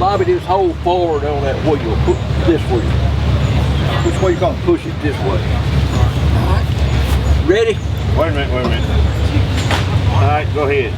Bobby, just hold forward on that wheel. Put this wheel. Which way you gonna push it? This way. Ready? Wait a minute, wait a minute. All right, go ahead.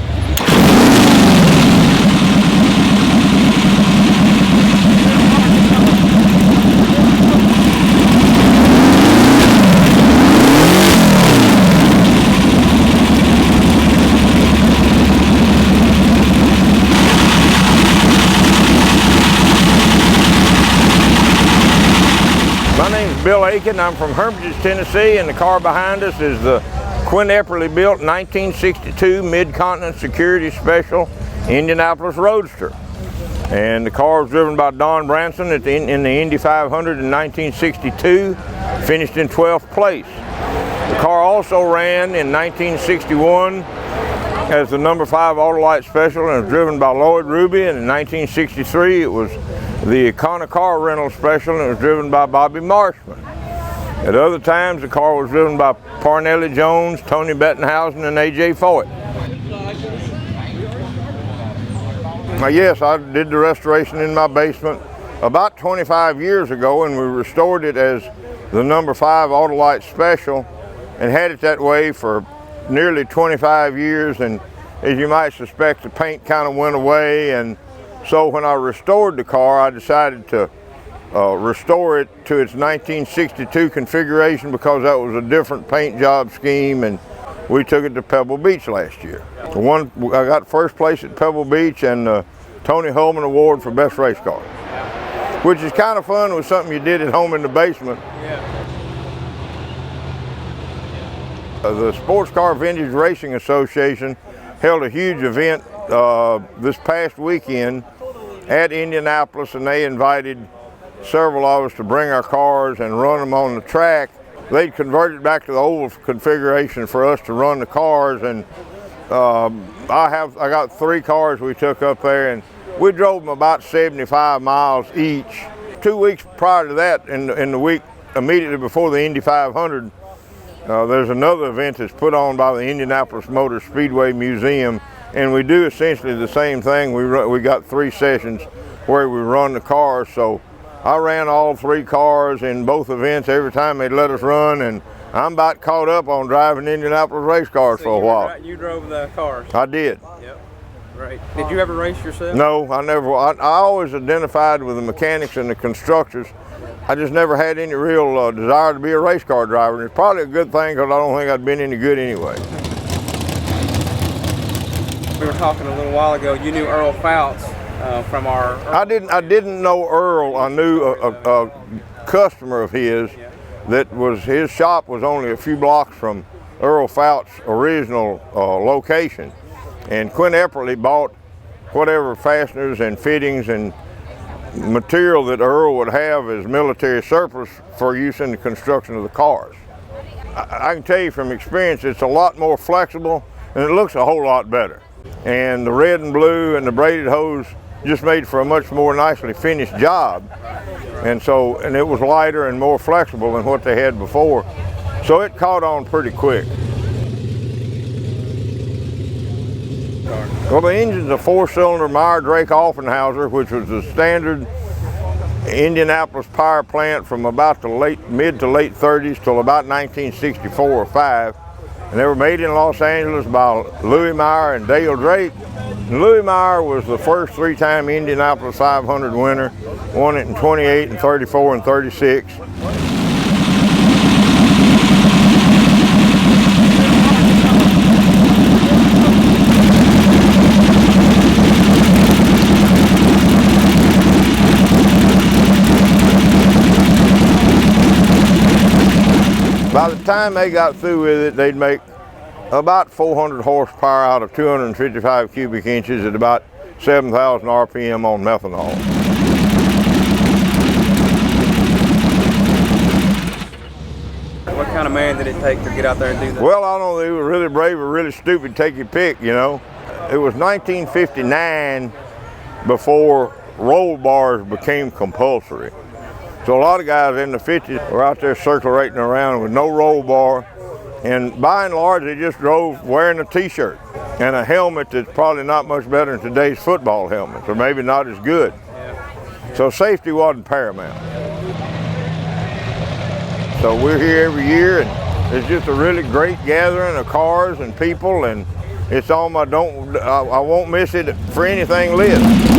My name is Bill Akin. I'm from Hermitage, Tennessee, and the car behind us is the Epperly built 1962 Mid-Continent Security Special Indianapolis Roadster. And the car was driven by Don Branson in the Indy 500 in 1962, finished in 12th place. The car also ran in 1961 as the number 5 Autolite Special and was driven by Lloyd Ruby, and in 1963 it was the Econo Car Rental Special and it was driven by Bobby Marshman. At other times the car was driven by Parnelli Jones, Tony Bettenhausen, and A.J. Foyt. Yes, I did the restoration in my basement about 25 years ago, and we restored it as the number 5 Autolite Special and had it that way for nearly 25 years, and as you might suspect, the paint kind of went away, and so when I restored the car, I decided to restore it to its 1962 configuration because that was a different paint job scheme, and we took it to Pebble Beach last year. I got first place at Pebble Beach and Tony Holman Award for Best Race Car, which is kind of fun with something you did at home in the basement. The Sports Car Vintage Racing Association held a huge event this past weekend at Indianapolis, and they invited several of us to bring our cars and run them on the track. They'd converted back to the oval configuration for us to run the cars, and I got 3 cars we took up there, and we drove them about 75 miles each. 2 weeks prior to that, in the week immediately before the Indy 500, there's another event that's put on by the Indianapolis Motor Speedway Museum, and we do essentially the same thing. We got 3 sessions where we run the cars, so I ran all 3 cars in both events every time they'd let us run, and I'm about caught up on driving Indianapolis race cars for a while. You drove the cars? I did. Yep. Great. Did you ever race yourself? No, I never. I always identified with the mechanics and the constructors. I just never had any real desire to be a race car driver, and it's probably a good thing because I don't think I'd been any good anyway. We were talking a little while ago. You knew Earl Fouts from our. I didn't know Earl. I knew a customer of his that was his shop was only a few blocks from Earl Fouts' original location, and Quinn Epperly bought whatever fasteners and fittings and material that Earl would have as military surplus for use in the construction of the cars. I can tell you from experience, it's a lot more flexible and it looks a whole lot better. And the red and blue and the braided hose just made for a much more nicely finished job. And it was lighter and more flexible than what they had before. So it caught on pretty quick. Well, the engine's a 4-cylinder Meyer Drake Offenhauser, which was the standard Indianapolis power plant from about the mid to late 30s till about 1964 or 5. And they were made in Los Angeles by Louis Meyer and Dale Drake. And Louis Meyer was the first 3-time Indianapolis 500 winner, won it in 28 and 34 and 36. By the time they got through with it, they'd make about 400 horsepower out of 255 cubic inches at about 7,000 RPM on methanol. What kind of man did it take to get out there and do that? Well, I don't know, they were really brave or really stupid, take your pick, you know. It was 1959 before roll bars became compulsory. So a lot of guys in the 50s were out there circulating around with no roll bar, and by and large they just drove wearing a t-shirt and a helmet that's probably not much better than today's football helmets, or maybe not as good. Yeah. So safety wasn't paramount. So we're here every year, and it's just a really great gathering of cars and people, and it's on my I won't miss it for anything list.